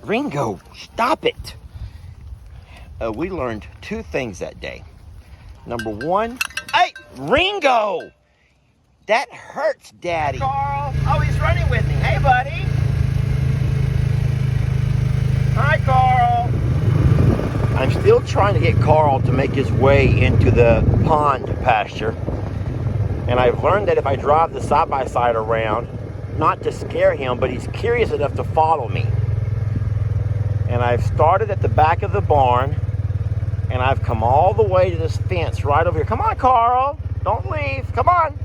Ringo, stop it. We learned two things that day. Number one, hey, Ringo! That hurts, Daddy. Carl, oh, he's running with me. Hey, buddy. Hi, Carl. I'm still trying to get Carl to make his way into the pond pasture. And I've learned that if I drive the side-by-side around, not to scare him, but he's curious enough to follow me. And I've started at the back of the barn, and I've come all the way to this fence right over here. Come on, Carl. Don't leave. Come on.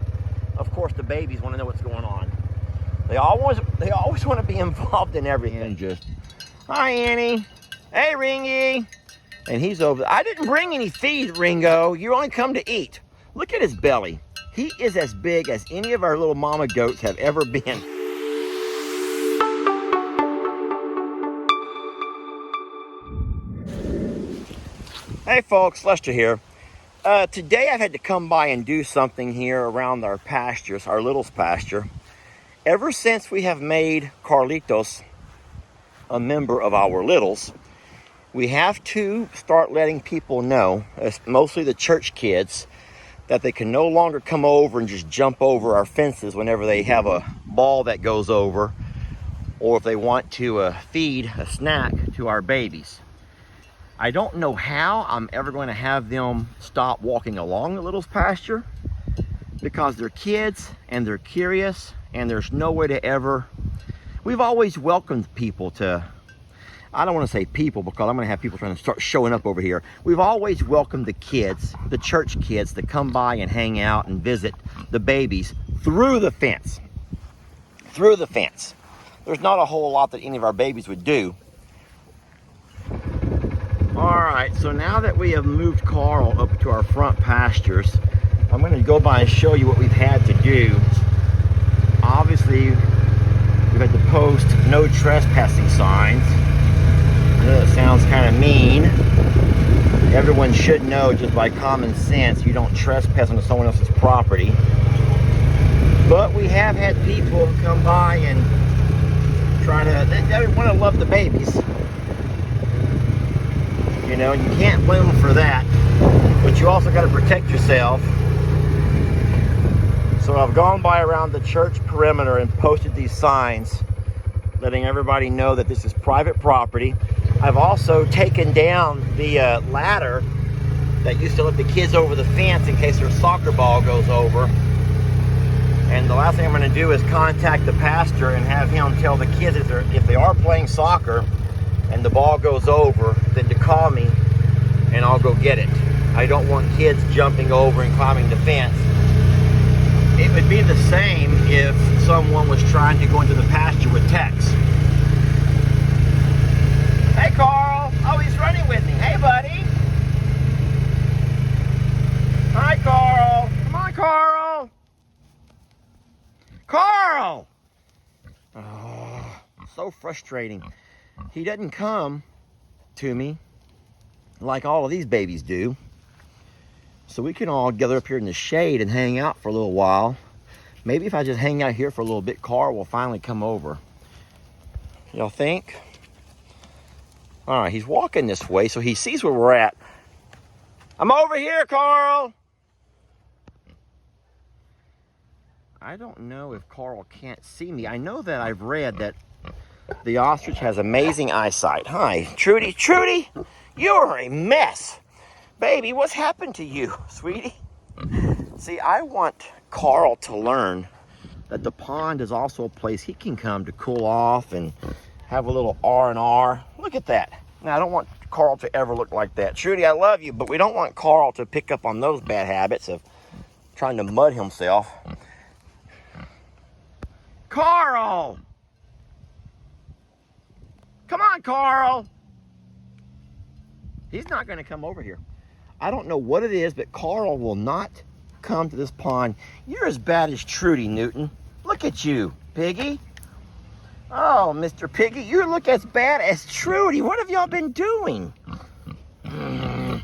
Of course, the babies want to know what's going on. They always want to be involved in everything. And just, hi, Annie. Hey, Ringy. And he's over there. I didn't bring any feed, Ringo. You only come to eat. Look at his belly. He is as big as any of our little mama goats have ever been. Hey folks, Lester here. Today I've had to come by and do something here around our pastures, our littles pasture. Ever since we have made Carlitos a member of our littles, we have to start letting people know, mostly the church kids, that they can no longer come over and just jump over our fences whenever they have a ball that goes over, or if they want to feed a snack to our babies. I don't know how I'm ever going to have them stop walking along the littles pasture, because they're kids and they're curious, and there's no way to ever... We've always welcomed people to... I don't want to say people, because I'm going to have people trying to start showing up over here. We've always welcomed the kids, the church kids, to come by and hang out and visit the babies through the fence. Through the fence. There's not a whole lot that any of our babies would do. Alright, so now that we have moved Carl up to our front pastures, I'm going to go by and show you what we've had to do. Obviously, we've had to post no trespassing signs. I know that sounds kind of mean. Everyone should know, just by common sense, you don't trespass onto someone else's property. But we have had people come by and try to, they want to love the babies. You know, and you can't blame them for that, but you also got to protect yourself. So I've gone by around the church perimeter and posted these signs letting everybody know that this is private property. I've also taken down the ladder that used to let the kids over the fence in case their soccer ball goes over. And the last thing I'm going to do is contact the pastor and have him tell the kids if they are playing soccer and the ball goes over, then to call me and I'll go get it. I don't want kids jumping over and climbing the fence. It would be the same if someone was trying to go into the pasture with Tex. Hey, Carl. Oh, he's running with me. Hey, buddy. Hi, Carl. Come on, Carl. Carl! Oh, so frustrating. He doesn't come to me like all of these babies do. So we can all gather up here in the shade and hang out for a little while. Maybe if I just hang out here for a little bit, Carl will finally come over. Y'all think? All right, he's walking this way, so he sees where we're at. I'm over here, Carl! I don't know if Carl can't see me. I know that I've read that the ostrich has amazing eyesight. Hi, Trudy. Trudy, you're a mess. Baby, what's happened to you, sweetie? See, I want Carl to learn that the pond is also a place he can come to cool off and have a little R&R. Look at that. Now, I don't want Carl to ever look like that. Trudy, I love you, but we don't want Carl to pick up on those bad habits of trying to mud himself. Carl! Come on, Carl! He's not going to come over here. I don't know what it is, but Carl will not come to this pond. You're as bad as Trudy, Newton. Look at you, Piggy. Oh, Mr. Piggy, you look as bad as Trudy. What have y'all been doing? And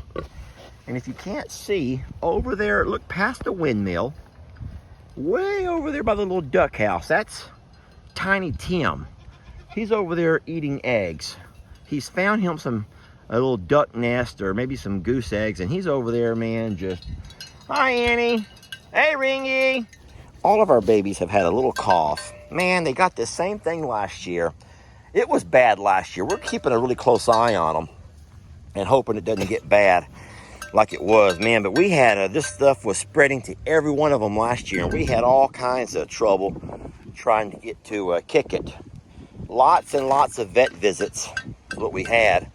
if you can't see, over there, look past the windmill, way over there by the little duck house. That's Tiny Tim. He's over there eating eggs. he's found him a little duck nest or maybe some goose eggs, and he's over there, man, just, hi, Annie. Hey, Ringy. All of our babies have had a little cough. Man, they got this same thing last year. It was bad last year. We're keeping a really close eye on them and hoping it doesn't get bad like it was, man. But we had, this stuff was spreading to every one of them last year, and we had all kinds of trouble trying to get to kick it. Lots and lots of vet visits is what we had.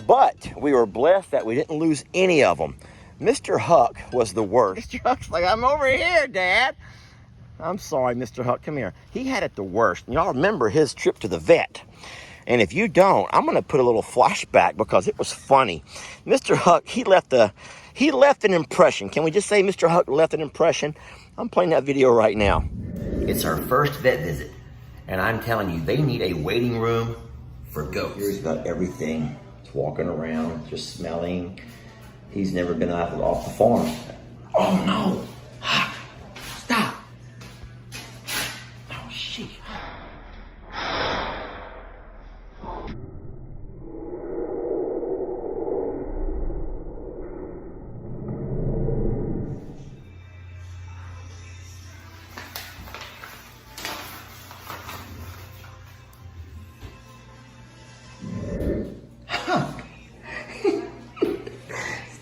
But we were blessed that we didn't lose any of them. Mr. Huck was the worst. Mr. Huck's like, I'm over here, Dad. I'm sorry, Mr. Huck, come here. He had it the worst. Y'all remember his trip to the vet. And if you don't, I'm gonna put a little flashback because it was funny. Mr. Huck, he left an impression. Can we just say Mr. Huck left an impression? I'm playing that video right now. It's our first vet visit. And I'm telling you, they need a waiting room for goats. He's got everything. He's walking around, just smelling. He's never been off the farm. Oh no! Huck, stop! Oh shit!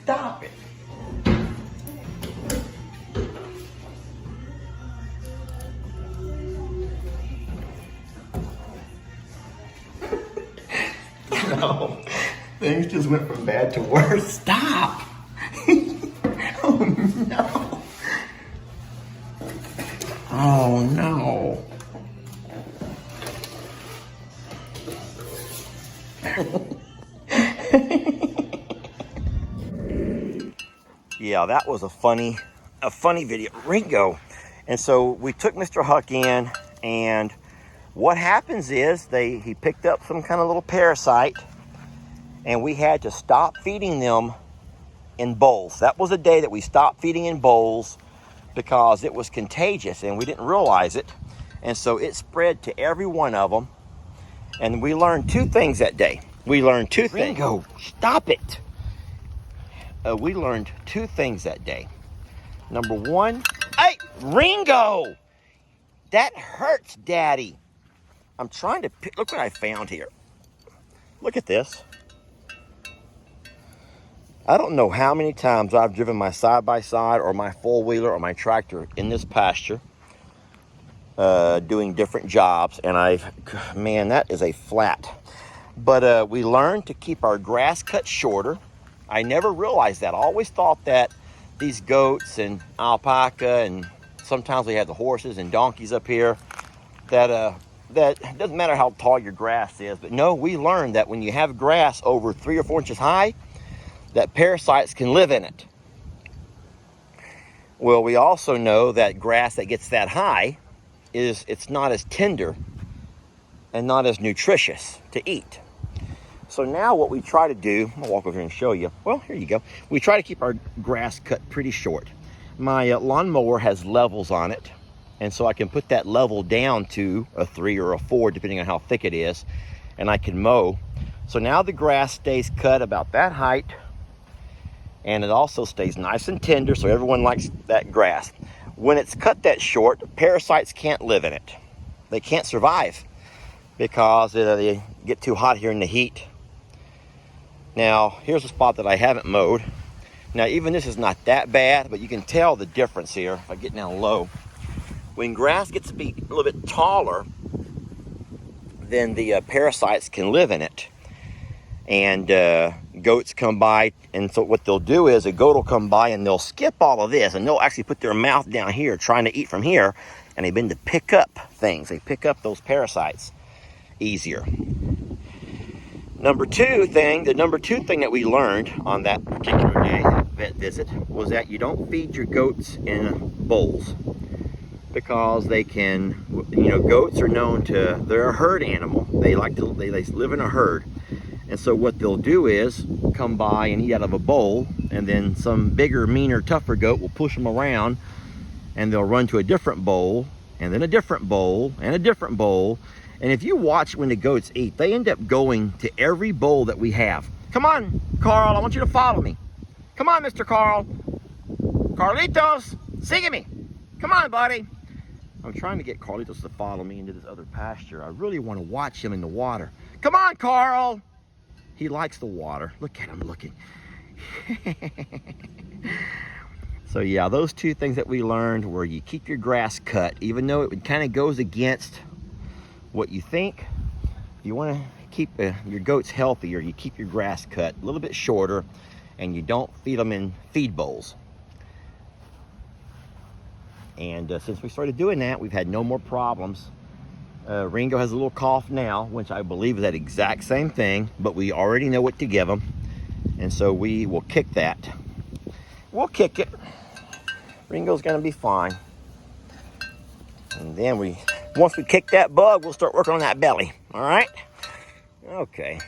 Stop it! No, things just went from bad to worse. Stop! Oh no! Oh no! Yeah, that was a funny video. Ringo. And so we took Mr. Huck in, and what happens is he picked up some kind of little parasite, and we had to stop feeding them in bowls. That was a day that we stopped feeding in bowls because it was contagious and we didn't realize it. And so it spread to every one of them. And we learned two things that day. We learned two things. Ringo, stop it. We learned two things that day. Number one, hey, Ringo! That hurts, Daddy. I'm trying to pick, look what I found here. Look at this. I don't know how many times I've driven my side-by-side or my four-wheeler or my tractor in this pasture doing different jobs, and man, that is a flat. But we learned to keep our grass cut shorter. I never realized that. I always thought that these goats and alpaca, and sometimes we have the horses and donkeys up here, that it doesn't matter how tall your grass is. But no, we learned that when you have grass over 3 or 4 inches high, that parasites can live in it. Well, we also know that grass that gets that high it's not as tender and not as nutritious to eat. So now what we try to do, I'll walk over here and show you. Well, here you go. We try to keep our grass cut pretty short. My lawnmower has levels on it, and so I can put that level down to a 3 or a 4, depending on how thick it is, and I can mow. So now the grass stays cut about that height, and it also stays nice and tender, so everyone likes that grass. When it's cut that short, parasites can't live in it. They can't survive because they get too hot here in the heat. Now, here's a spot that I haven't mowed. Now, even this is not that bad, but you can tell the difference here if I get down low. When grass gets to be a little bit taller, then the parasites can live in it. And goats come by, and so what they'll do is a goat will come by and they'll skip all of this, and they'll actually put their mouth down here trying to eat from here, and they begin to pick up things. They pick up those parasites easier. The number two thing that we learned on that particular day, vet visit, was that you don't feed your goats in bowls because they can, goats are known to, they're a herd animal. They live in a herd. And so what they'll do is come by and eat out of a bowl, and then some bigger, meaner, tougher goat will push them around, and they'll run to a different bowl, and then a different bowl, and a different bowl, And if you watch when the goats eat, they end up going to every bowl that we have. Come on, Carl, I want you to follow me. Come on, Mr. Carl. Carlitos, sigue me. Come on, buddy. I'm trying to get Carlitos to follow me into this other pasture. I really want to watch him in the water. Come on, Carl. He likes the water. Look at him looking. So yeah, those two things that we learned were you keep your grass cut, even though it kind of goes against what you think. If you want to keep your goats healthier, you keep your grass cut a little bit shorter, and you don't feed them in feed bowls. And since we started doing that, we've had no more problems. Ringo has a little cough now, which I believe is that exact same thing, but we already know what to give him. And so we will kick that. We'll kick it. Ringo's gonna be fine. And then once we kick that bug, we'll start working on that belly, all right? Okay.